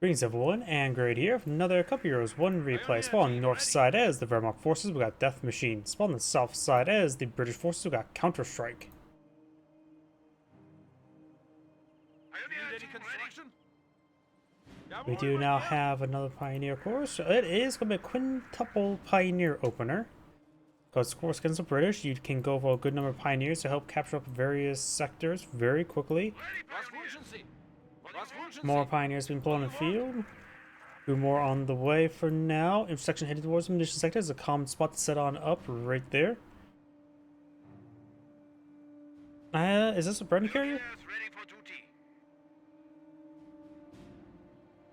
Greetings everyone, and Great here from another Cup Heroes 1 replay. Spawn on the north side as the Wehrmacht forces, we got DeathMachine. Spawn on the south side as the British forces, we got Counter-Strike. We do now have another Pioneer course. It is going to be a quintuple Pioneer opener. Because, of course, against the British, you can go for a good number of Pioneers to help capture up various sectors very quickly. More Pioneers being blown in the field. Two more on the way for now. Intersection headed towards the munition sector is a common spot to set on up right there. Is this a Brendan carrier?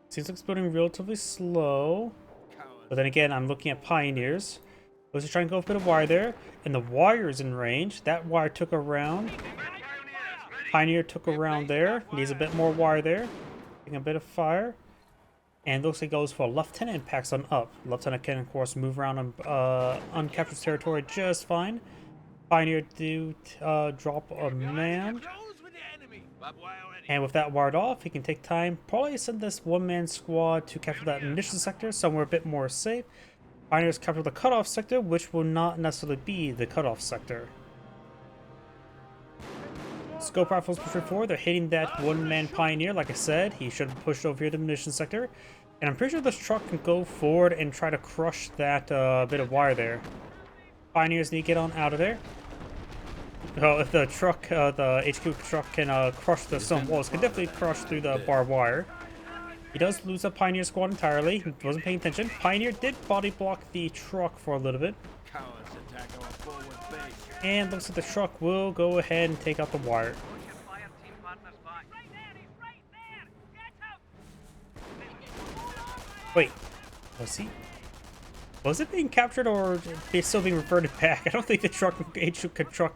Seems like it's building relatively slow. But then again, I'm looking at Pioneers. Let's just try and go for a bit of wire there. And the wire's in range. That wire took around. Pioneer took around there. Needs a bit more wire there. Taking a bit of fire. And looks like it goes for a Lieutenant and packs on up. Lieutenant can, of course, move around on uncaptured territory just fine. Pioneer do drop a man. And with that wired off, he can take time. Probably send this one-man squad to capture that munition sector, somewhere a bit more safe. Pioneers capture the cutoff sector, which will not necessarily be the cutoff sector. Scope rifles pushing forward. They're hitting that one-man Pioneer. Like I said, he should have pushed over here to the munition sector. And I'm pretty sure this truck can go forward and try to crush that bit of wire there. Pioneers need to get on out of there. Oh, if the truck, the HQ truck can crush the stone walls, can definitely crush through the barbed wire. He does lose a Pioneer squad entirely. He wasn't paying attention. Pioneer did body block the truck for a little bit. And looks like the truck will go ahead and take out the wire. Wait, was it being captured or still being reverted back? I don't think the truck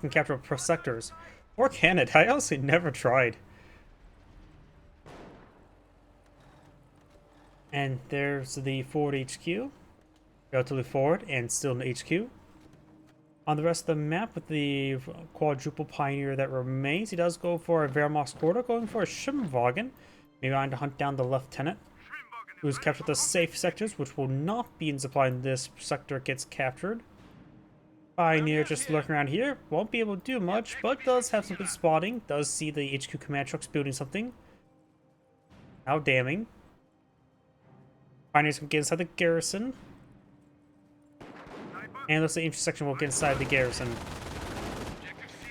can capture pro sectors. Or can it? I honestly never tried. And there's the forward HQ. Relatively forward and still in the HQ. On the rest of the map with the quadruple Pioneer that remains, he does go for a Wehrmacht quarter, going for a Schimmelwagen. Maybe trying to hunt down the Lieutenant, who's captured the safe sectors, which will not be in supply in this sector gets captured. Pioneer just lurking around here, won't be able to do much, but does have some good spotting, does see the HQ command trucks building something. How damning. Pioneers can get inside the garrison. And looks like the intersection will get inside the garrison.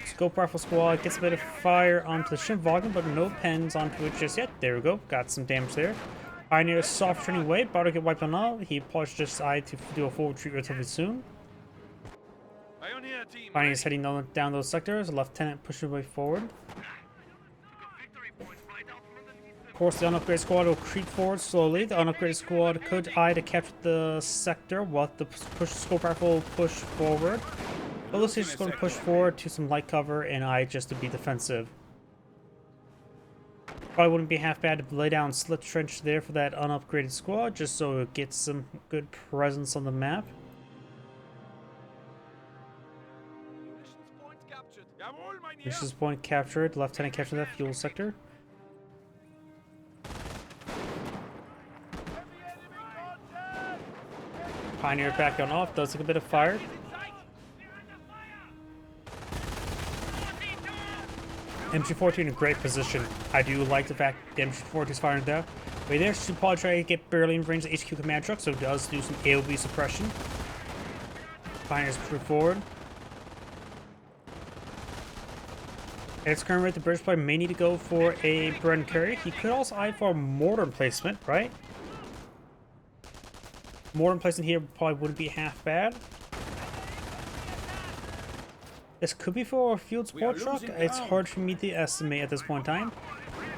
Scope rifle squad gets a bit of fire onto the Schimmelwagen, but no pens onto it just yet. There we go, got some damage there. Pioneer soft turning away, about to get wiped on out. He probably should decide to do a full retreat relatively soon. Pioneer's heading down those sectors. Lieutenant pushing away forward. Of course, the unupgraded squad will creep forward slowly. The unupgraded squad could eye to capture the sector while the scope rifle will push forward. But looks like he's just going to push forward to some light cover and eye just to be defensive. Probably wouldn't be half bad to lay down slit trench there for that unupgraded squad, just so it gets some good presence on the map. Munitions point captured. Lieutenant captured that fuel sector. Pioneer back on off, does take a bit of fire. MG14 in a great position. I do like the fact the MG14 is firing down. But there, should probably try to get barely in range of the HQ command truck, so it does do some AoE suppression. Pioneers push forward. At its current rate, the British player may need to go for a Bren carry. He could also eye for a mortar emplacement, right? Mortar emplacement here probably wouldn't be half bad. This could be for a field support truck. It's hard for me to estimate at this point in time.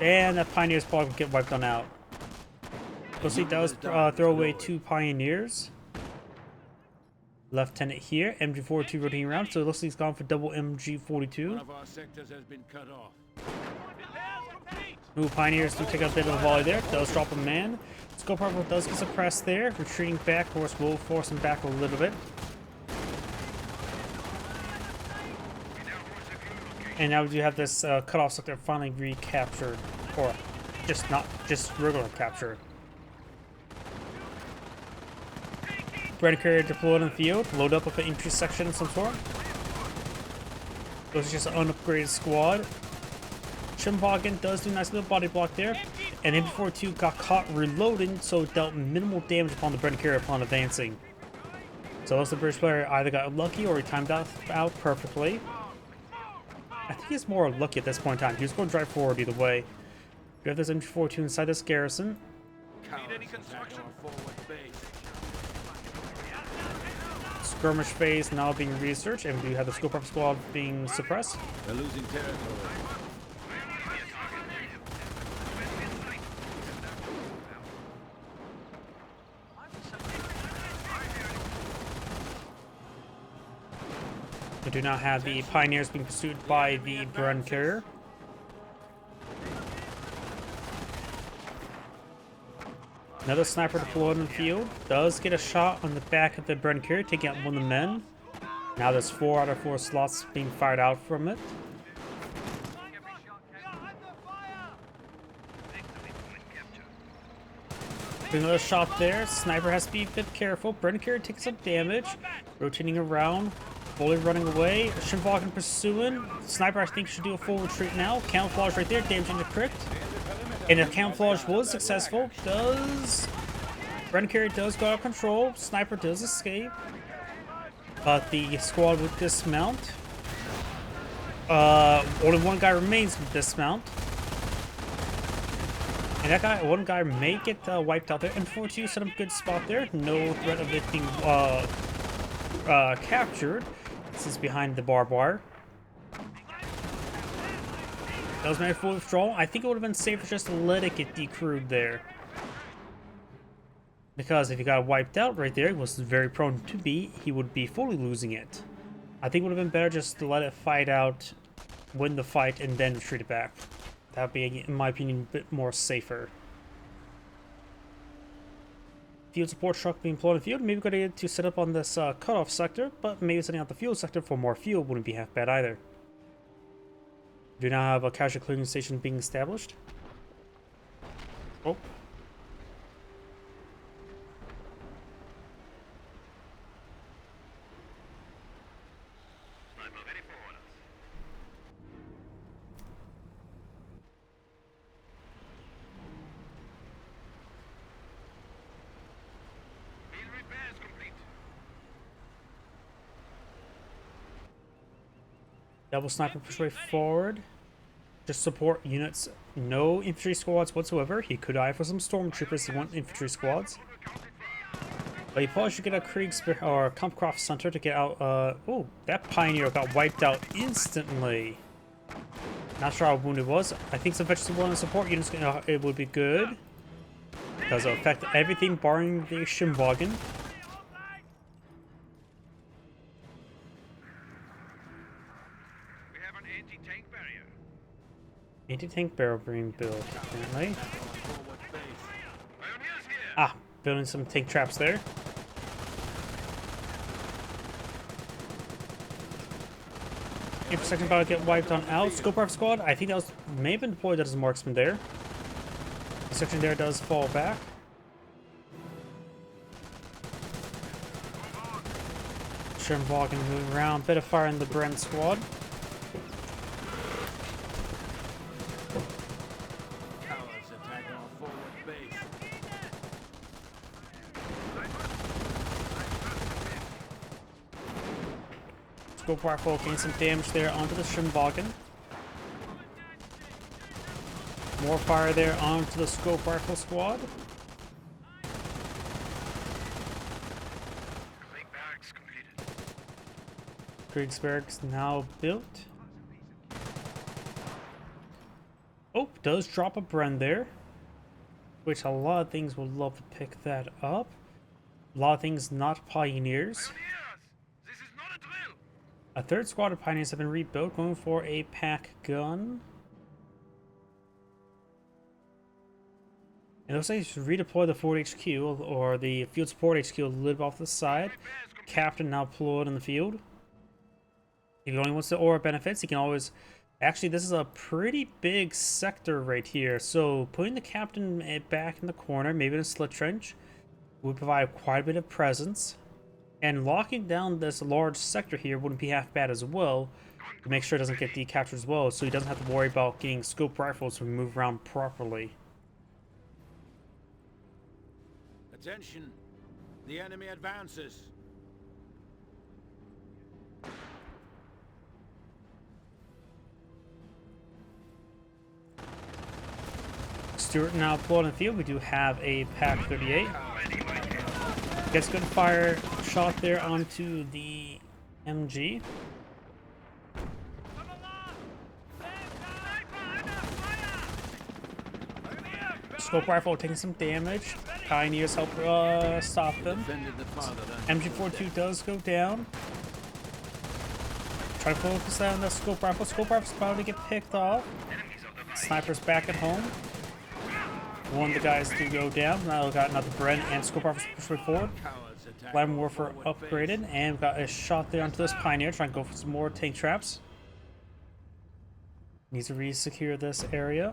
And that Pioneer's probably will get wiped on out. Plus he does throw away two Pioneers. Lieutenant here, MG42 rotating around, so it looks like he's gone for double MG42. Ooh, Pioneers do take a bit of a volley there. Does drop a man. Scope rifle does get suppressed there. Retreating back, of course, will force him back a little bit. And now we do have this cutoff sector finally recaptured, or just regular capture. Bren carrier deployed in the field. Load up with an infantry section of some sort. This is just an unupgraded squad. Schimwagen does do a nice little body block there. And MP42 got caught reloading, so it dealt minimal damage upon the Bren carrier upon advancing. So as the British player either got lucky or he timed out perfectly. I think he's more lucky at this point in time. He was going to drive forward either way. We have this MP42 inside this garrison. Skirmish phase now being researched, and we do have the scope up squad being suppressed. They're losing territory. We do not have the Pioneers being pursued by the Bren carrier. Another sniper deployed in the field. Does get a shot on the back of the Bren carrier, taking out one of the men. Now there's 4 out of 4 slots being fired out from it. Another shot there. Sniper has to be a bit careful. Bren carrier takes some damage. Rotating around. Fully running away. Schimwagen pursuing. Sniper, I think, should do a full retreat now. Camouflage right there. Damage into crit. And the camouflage was successful. Bren carrier does go out of control. Sniper does escape. But the squad would dismount. Only one guy remains with dismount. And that one guy may get wiped out there. And 42 set up a good spot there. No threat of it being captured. This is behind the barbed wire. That was my full withdrawal. I think it would have been safer just to let it get decrewed there. Because if he got wiped out right there, he was very prone to be, he would be fully losing it. I think it would have been better just to let it fight out, win the fight, and then retreat it back. That would be, in my opinion, a bit more safer. Field support truck being deployed in the field. Maybe going to get to set up on this cutoff sector, but maybe setting out the fuel sector for more fuel wouldn't be half bad either. Do now have a casual clearing station being established. Oh. Double sniper push way forward. Just support units. No infantry squads whatsoever. He could eye for some stormtroopers who want infantry squads. But he probably should get a Kriegspeer or Kampfkraft Center to get out. Oh, that Pioneer got wiped out instantly. Not sure how wounded it was. I think some vegetable and support units it would be good. Because it'll affect everything barring the Schimwagen. Anti-tank barrel being built, apparently. Ah, building some tank traps there. Intersection about to get wiped on out. Scope Arc Squad, I think that was may have been deployed as a marksman there. The section there does fall back. Schimwagen moving around, bit of fire in the Bren squad. Scope rifle gain some damage there onto the Schimwagen. More fire there onto the scope rifle squad. Kriegsberg's now built. Oh, does drop a Bren there. Which a lot of things would love to pick that up. A lot of things not Pioneers. A third squad of Pioneers have been rebuilt, going for a pack gun. It looks like you should redeploy the Fort HQ, or the field support HQ, live off the side. Captain now deployed in the field. If he only wants the aura benefits, he can always... Actually, this is a pretty big sector right here, so putting the captain back in the corner, maybe in a slit trench, would provide quite a bit of presence. And locking down this large sector here wouldn't be half bad as well, to make sure it doesn't get decaptured as well, so he doesn't have to worry about getting scope rifles to move around properly. Attention! The enemy advances. Stuart now pulled in the field. We do have a Pack 38. Gets good fire shot there onto the MG. Scope rifle taking some damage. Pioneers help stop them. MG42 does go down. Try to focus on the scope rifle. Scope rifle's about to get picked off. Sniper's back at home. One of the guys to go down. Now we got another Bren and scope rifle pushing forward. Land Warfare upgraded, and we got a shot there onto this Pioneer. Trying to go for some more tank traps. Needs to re-secure this area.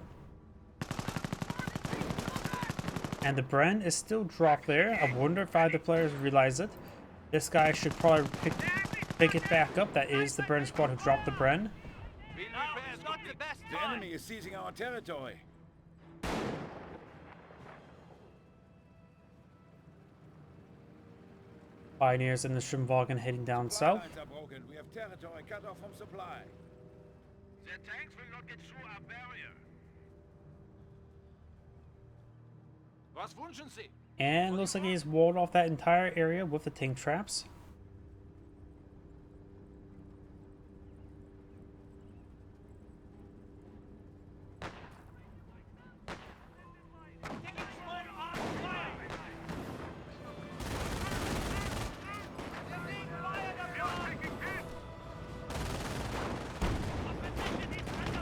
And the Bren is still dropped there. I wonder if either players realize it. This guy should probably pick it back up. That is the Bren squad who dropped the Bren. The enemy is seizing our territory. Pioneers in the Schwimmwagen heading down south. We have territory cut off from supply. Their tanks will not get through our barrier. Was wünschen Sie? And looks like he's walled off that entire area with the tank traps.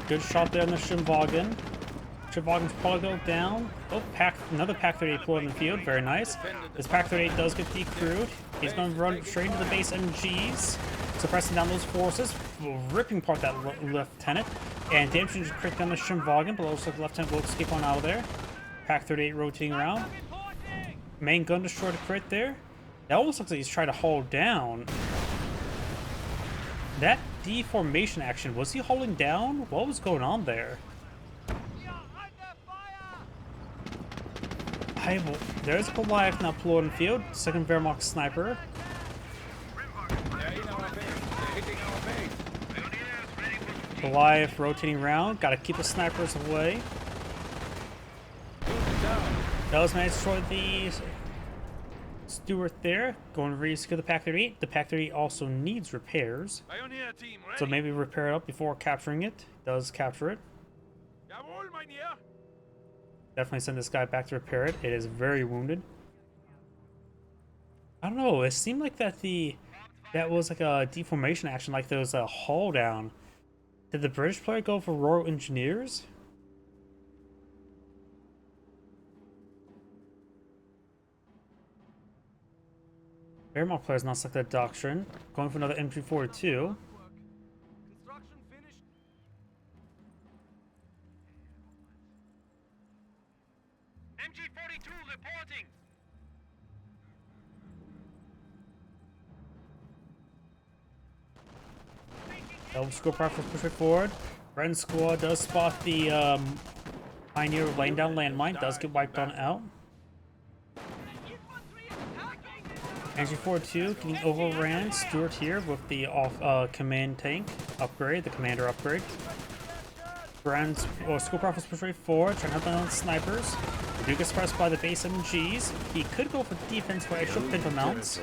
Good shot there on the Schwimmwagen. Schwimmwagen's probably go down. Oh, another Pack 38 pulled in the field. Very nice. This Pack 38 does get decrewed. He's going to run straight into the base MGs, suppressing down those forces, ripping apart that lieutenant, and damaging the crit on the Schwimmwagen, but looks like the lieutenant will escape on out of there. Pack 38 rotating around. Main gun destroyed a crit there. That almost looks like he's trying to hold down. That deformation action, was he holding down? What was going on there? There's Goliath now pulled in field. Second Wehrmacht sniper. Goliath rotating around. Gotta keep the snipers away. Does manage to destroy the Stuart there. Going to rescue the Pack 38. The Pack 38 also needs repairs. So maybe repair it up before capturing it. Does capture it. Definitely send this guy back to repair it. It is very wounded. I don't know. It seemed like that was like a deformation action, like there was a hull down. Did the British player go for Royal Engineers? Wehrmacht player's not stuck that Doctrine. Going for another MG42. MG42 reporting. Scope rifles pushing forward. Bren squad does spot the Pioneer laying down landmine. Does get wiped on out. MG42 getting overran. Stuart here with the command tank upgrade, the commander upgrade. Bren's scope rifles pushing forward, trying to hunt down snipers. They do get suppressed by the base MGs. He could go for defense for extra pinto mounts.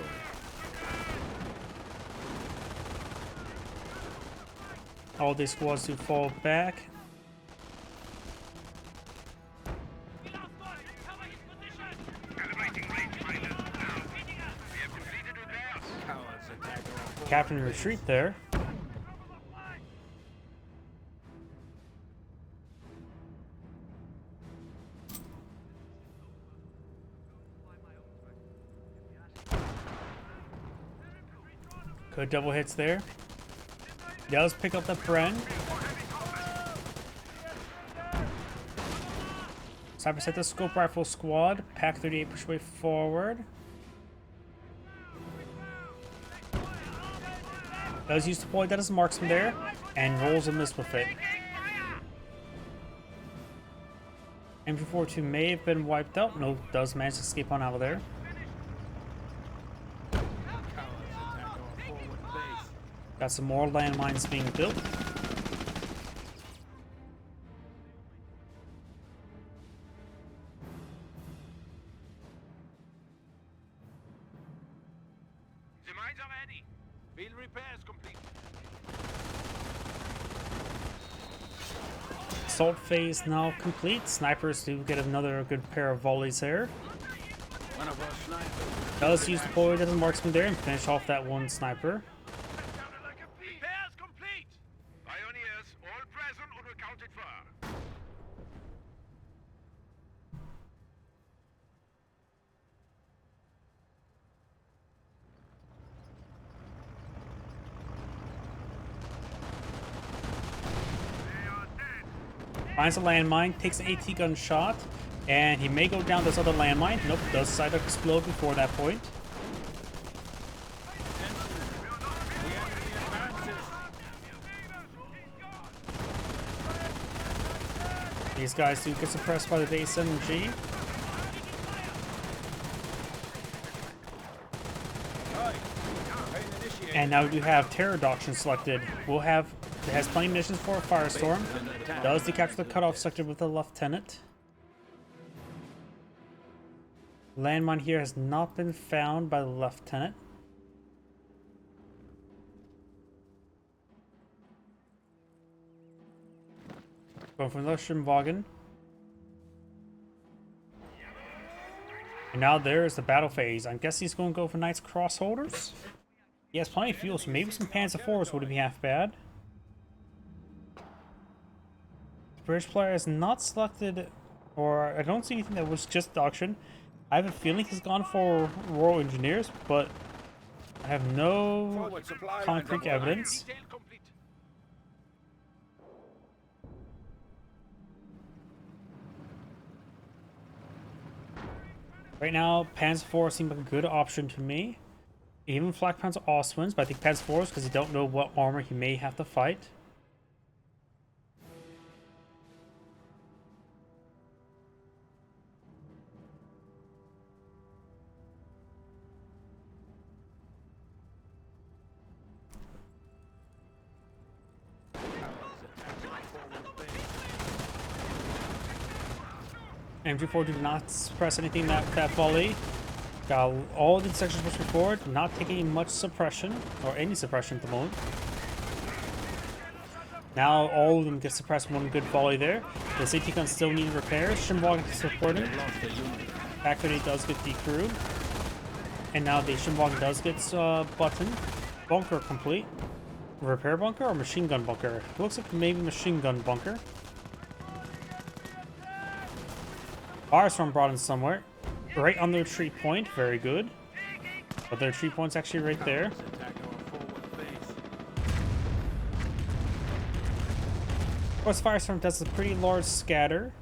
All these squads do fall back. Captain retreat there. Good double hits there. Does pick up the Bren. Cyber set the scope rifle squad. Pack 38 push way forward. Does use deploy that as marksman there, and rolls a miss with it. MG42 may have been wiped out. No, does manage to escape on out of there. Got some more landmines being built. The mines are ready. Field repairs complete. Assault phase now complete. Snipers do get another good pair of volleys there. One of our snipers. Does use deploy that as marksman there and finish off that one sniper. Repairs complete. Pioneers, all present and accounted for. Finds a landmine, takes an AT gun shot, and he may go down this other landmine. Nope, does decide to explode before that point. These guys do get suppressed by the base MG. And now we do have Terror Doctrine selected. We'll have, it has plenty of missions for a Firestorm. Does decapture the cutoff selected with the Lieutenant. Landmine here has not been found by the Lieutenant. Going from the Schimwagen. And now there's the battle phase. I'm guessing he's going to go for Knight's Crossholders. He has plenty of fuel, so maybe some Panzer IVs wouldn't be half bad. The British player has not selected, or I don't see anything that was just Doctrine. I have a feeling he's gone for Royal Engineers, but I have no concrete evidence. Detail complete. Right now, Panzer IV seems like a good option to me. Even Flak Panzer also wins, but I think Panzer IV because you don't know what armor he may have to fight. MG4 did not suppress anything that volley. Got all the sections pushed forward, not taking much suppression, or any suppression at the moment. Now all of them get suppressed one good volley there. The safety gun still need repairs. Schimwagen is supporting. Factory does get decrewed. And now the Schimwagen does get button. Bunker complete. Repair bunker or machine gun bunker? It looks like maybe machine gun bunker. Firestorm brought in somewhere. Right on the retreat point, very good. But the retreat point's actually right there. Of course, Firestorm does a pretty large scatter.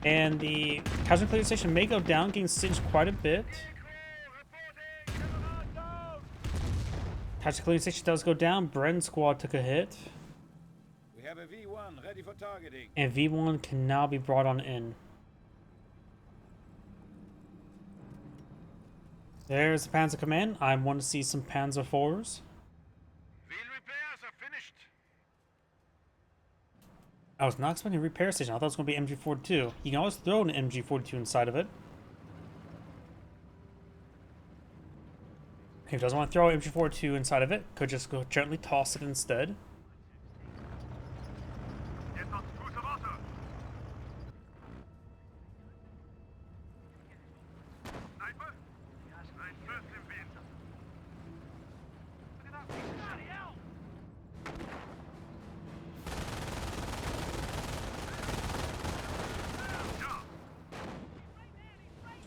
And the casualty clearing station may go down, getting singed quite a bit. Casualty clearing station does go down. Bren squad took a hit. We have a V1 ready for targeting. And V1 can now be brought on in. There's the Panzer Command. I want to see some Panzer IVs. Field repairs are finished. I was not expecting a repair station. I thought it was going to be MG42. You can always throw an MG42 inside of it. If he doesn't want to throw an MG42 inside of it, could just go gently toss it instead.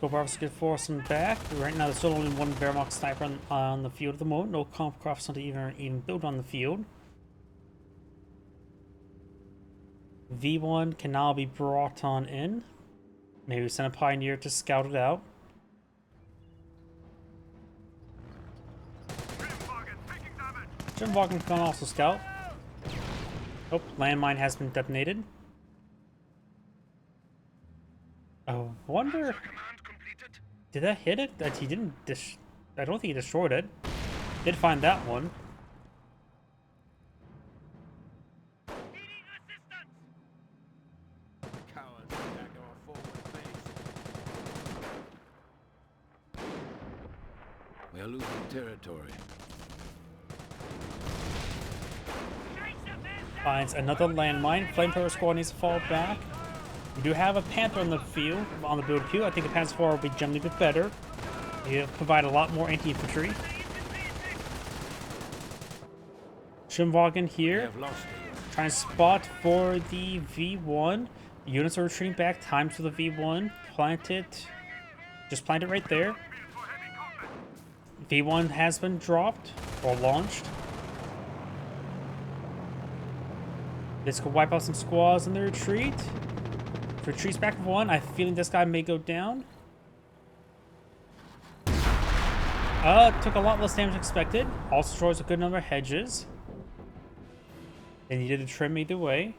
Go Barber's good force him back. Right now there's still only one Wehrmacht sniper on the field at the moment. No Kampfkrafts to even build on the field. V1 can now be brought on in. Maybe send a Pioneer to scout it out. Jim can also scout. Oh, landmine has been detonated. I wonder... Command completed. Did that hit it? That he didn't I don't think he destroyed it. Did find that one. Needing assistance. Cowards attack our forward base. We are losing territory. Finds another landmine. Flamethrower squad needs to fall back. We do have a Panther on the field, on the build queue. I think the Panther 4 will be generally a bit better. They provide a lot more anti-infantry. Schimwagen We here, have lost the trying to spot for the V1. The units are retreating back. Time for the V1. Plant it. Just plant it right there. V1 has been dropped or launched. This could wipe out some squads in the retreat. Retreats back of one. I have a feeling this guy may go down. Took a lot less damage than expected. Also destroys a good number of hedges. They needed to trim either way.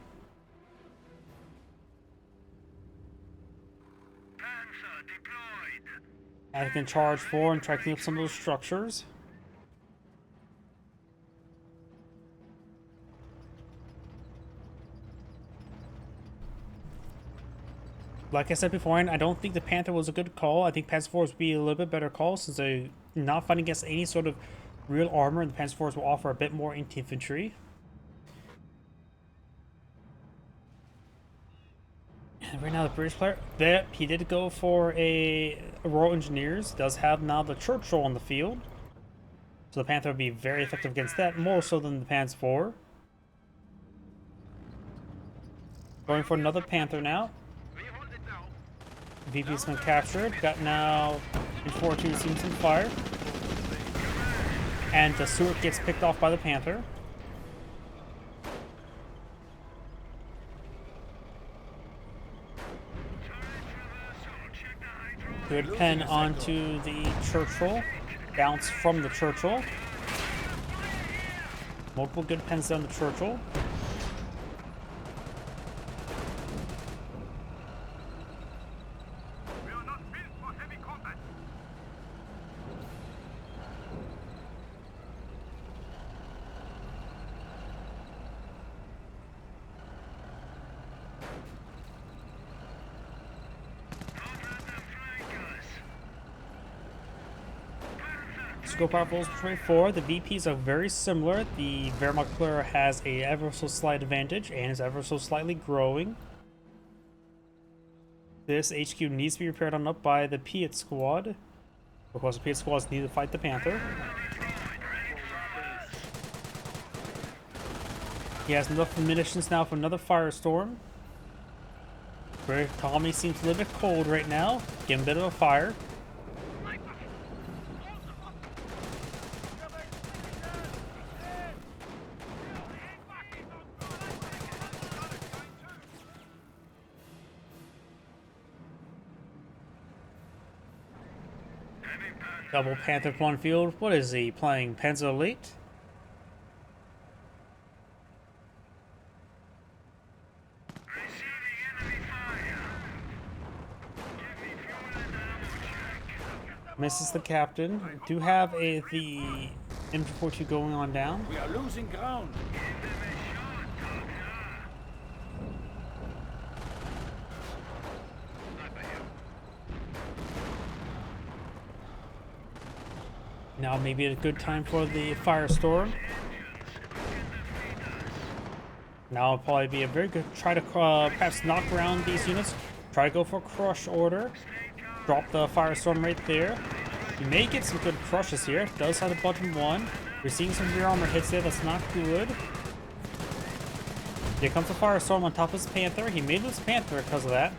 Panzer deployed. I can charge forward and try to clean up some of those structures. Like I said before, I don't think the Panther was a good call. I think Panzer IV would be a little bit better call since they're not fighting against any sort of real armor, and the Panzer IVs will offer a bit more anti-infantry. And right now the British player, there, he did go for a Royal Engineers. Does have now the Churchill on the field. So the Panther would be very effective against that, more so than the Panzer IV. Going for another Panther now. We hold it now. VP's been captured. Got now in 4-2 seeing some fire. And the Stewart gets picked off by the Panther. Good pen onto the Churchill. Bounce from the Churchill. Multiple good pens on the Churchill. We are not built for heavy combat. Scope rifles between 4. The VPs are very similar. The Wehrmacht has a ever so slight advantage and is ever so slightly growing. This HQ needs to be repaired on up by the Piet squad. Of course, the Piet squads need to fight the Panther. He has enough munitions now for another firestorm. Where Tommy seems a little bit cold right now. Give him a bit of a fire. Double Panther on field. What is he playing? Panzer Elite? Misses the captain. Do have the M242 going on down. We are losing ground. Now maybe a good time for the firestorm. Now it'll probably be a very good try to perhaps knock around these units. Try to go for a crush order. Drop the firestorm right there. You may get some good crushes here. Does have the button 1. We're seeing some rear armor hits there. That's not good. Here comes the firestorm on top of his Panther. He may lose Panther because of that.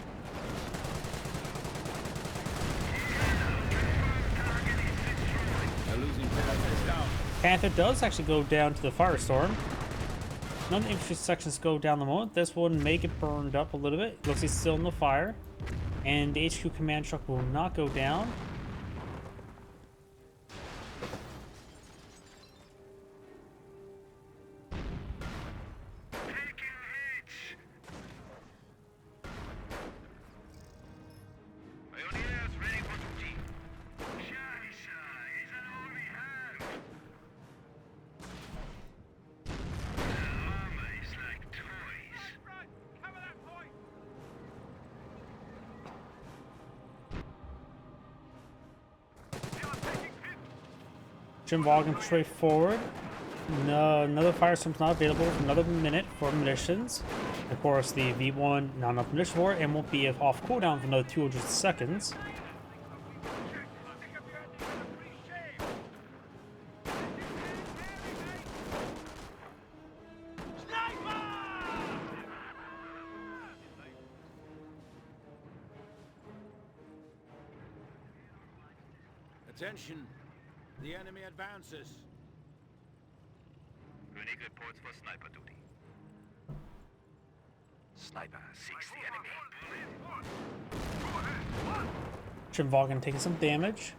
We are losing Panther down. Panther does actually go down to the firestorm. None of the infantry sections go down the moment. This one may get burned up a little bit. Looks like he's still in the fire. And the HQ command truck will not go down. Jim Vaughan straight forward. No, another firestorm's not available for another minute for munitions. Of course, the V1 not enough munitions for it and won't be off cooldown for another 200 seconds. Attention! The enemy advances. König reports for sniper duty. Sniper seeks the enemy. Jim Vaughan taking some damage.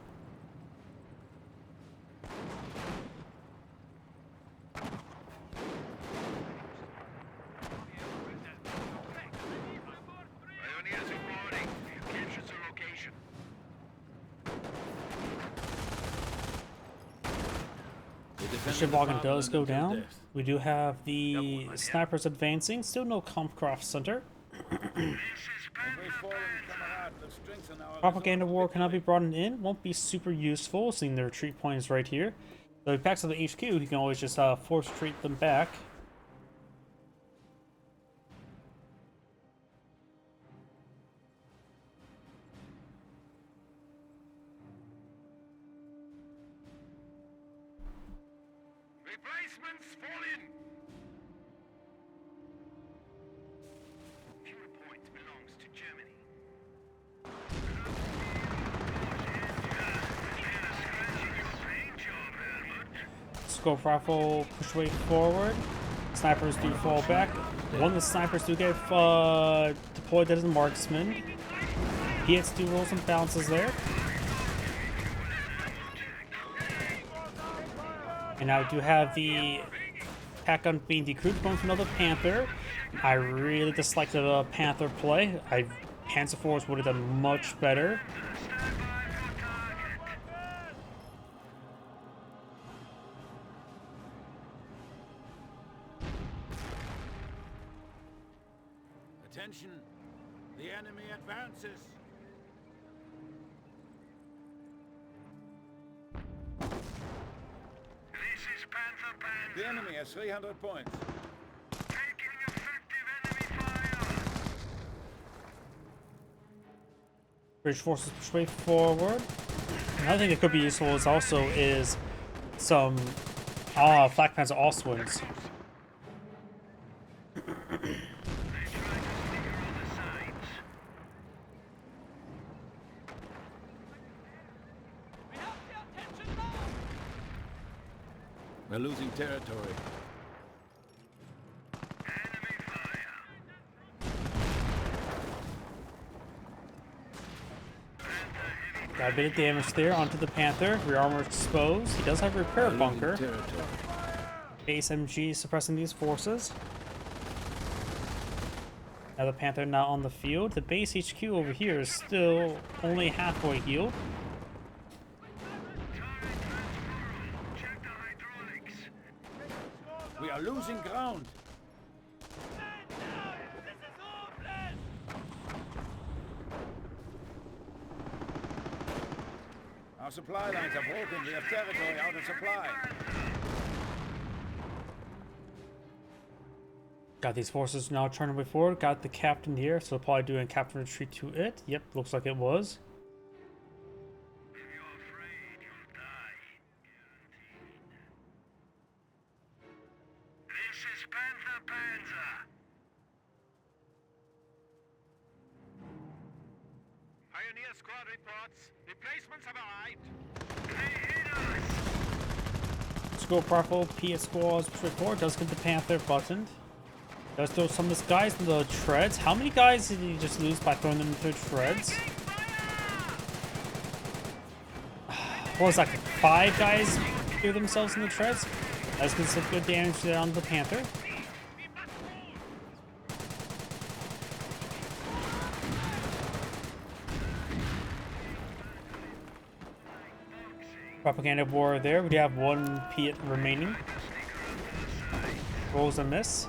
Pioneers reporting. Capture the location. Jim Vaughan does go down. We do have the snipers advancing. Still no Comcroft Center. Propaganda war cannot be brought in. Won't be super useful, seeing the retreat point is right here. So if he packs up the HQ, he can always just force retreat them back. Replacements fall in. Fuel point belongs to Germany. Scope rifle push way forward. Snipers do fall back. One of the snipers do get deployed as a marksman. P.X. do roll some bounces there. And now we do have the pack gun being decrewed, going for another Panther. I really dislike the Panther play. Panzer IVs would have done much better. Attention! The enemy advances. This is Panther Panzer. The enemy has 300 points. Taking effective enemy fire. British forces push way forward. Another thing that could be useful is some Flak Panzer Ostwinds. We're losing territory. Enemy fire. Got a bit of damage there onto the Panther. Rear armor exposed. He does have a repair We're bunker. losing territory. Base MG suppressing these forces. Now the Panther not on the field. The base HQ over here is still only halfway healed. Check the hydraulics. We are losing ground. Our supply lines are broken. We have territory out of supply. Got these forces now turning way forward. Got the captain here, so probably doing captain retreat to it. Yep, looks like it was. If you're afraid, you'll die. This is Panther Panzer. Pioneer squad reports. Replacements have arrived. They hit us. Scope rifle, PS squads push forward. Does get the Panther buttoned. Does throw some of his guys in the treads. How many guys did he just lose by throwing them into the treads? What was that? 5 guys threw themselves in the treads? That's been some good damage there on the Panther. Propaganda war there. We do have 1 Piet remaining. Rolls a miss.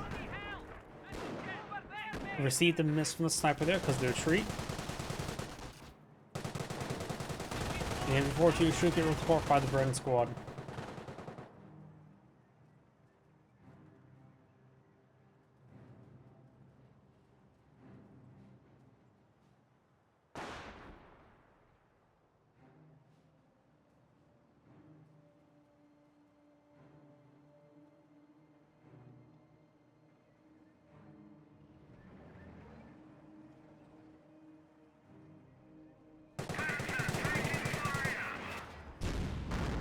Received a miss from the sniper there because of the retreat. And before 2 should get report by the Brennan squad.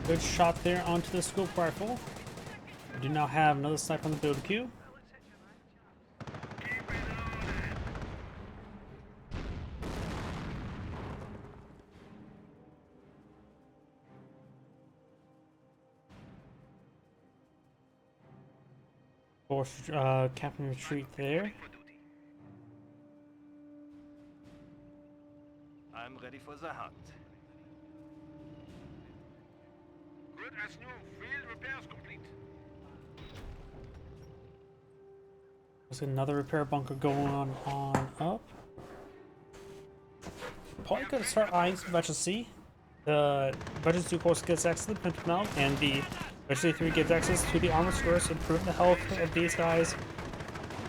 Good shot there onto the scope rifle. We do now have another sniper on the build queue. Force captain retreat there. I'm ready for the hunt. Good as new. Field repairs complete. There's another repair bunker going on up. Probably gonna start eyeing some Veteran C. The Veteran 2 course gets access to the Phantom Mount, and the Veteran 3 gets access to the armor skirts, improve the health of these guys.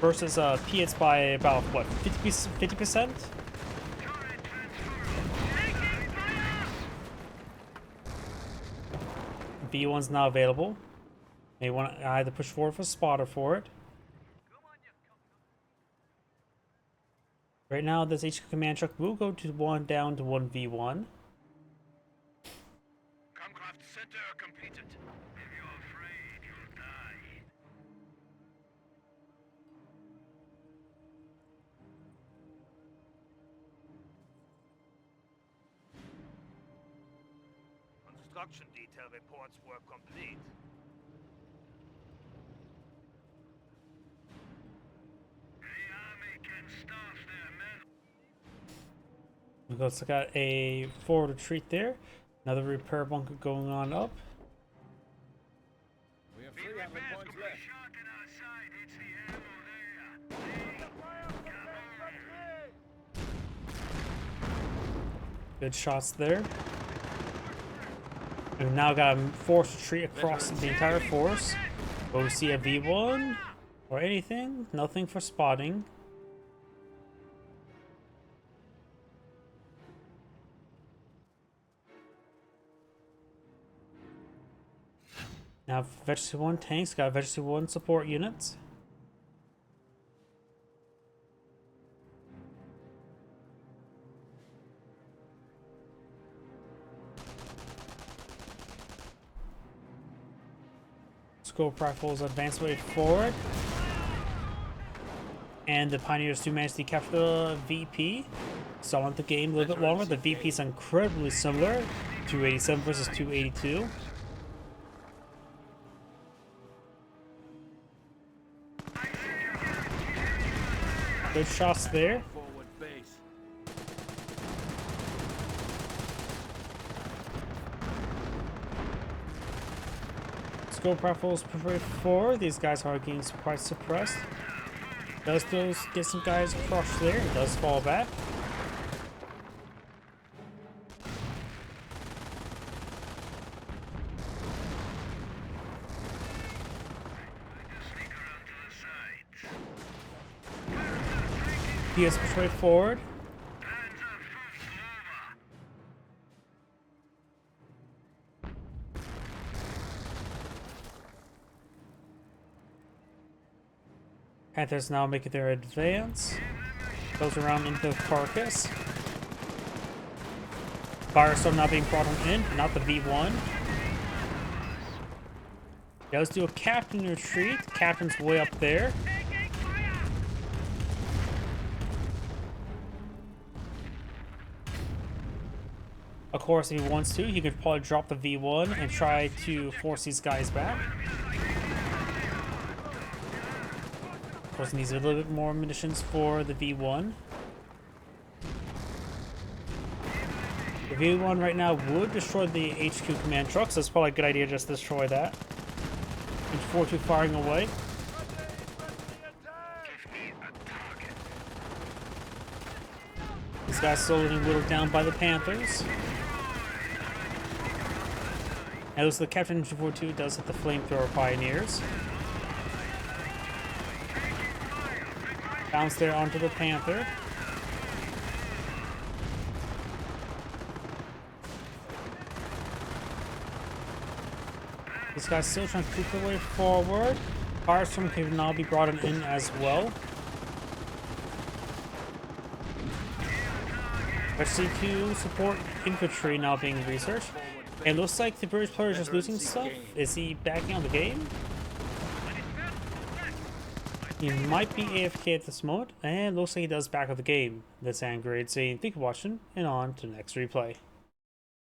Versus P, it's by about what, 50%? V1's now available. May want to either push forward for spotter for it. Right now, this HQ command truck will go to down to 1v1. Comcraft center completed. If you're afraid, you'll die. Construction detail reports were complete. The army can staff their men. We've also got a forward retreat there. Another repair bunker going on up. We have 3 ammo points left. Shot in our side, it's the ammo there. Good shots there. We've now got a forced retreat across the entire force. Will we see a V1 or anything? Nothing for spotting. Now, Veteran 1 tanks got Veteran 1 support units. Scope rifles advance way forward. And the Pioneers do manage to capture the VP. Saw in the game a little bit longer. The VP is incredibly similar. 287 versus 282. Good shots there. Forward base. Scope rifles preferred for these guys are getting quite suppressed. Does those get some guys crushed there? It does fall back. PS push right forward. Panthers now making their advance. Goes around into the carcass. Firestorm now being brought in, not the V1. Does do a captain retreat. Captain's way up there. Of course, if he wants to, he could probably drop the V1 and try to force these guys back. Of course, he needs a little bit more munitions for the V1. The V1 right now would destroy the HQ command truck, so it's probably a good idea just to destroy that. And 4-2 firing away. These guys slowly getting whittled down by the Panthers. Now, the Captain 4-2 does hit the flamethrower Pioneers. Bounce there onto the Panther. This guy's still trying to creep their way forward. Firestorm can now be brought in as well. SC2 support infantry now being researched. It looks like the British player is just losing stuff. Is he backing out of the game? He might be AFK at this moment, and looks like he does back out of the game. That's Angrade saying thank you for watching, and on to the next replay.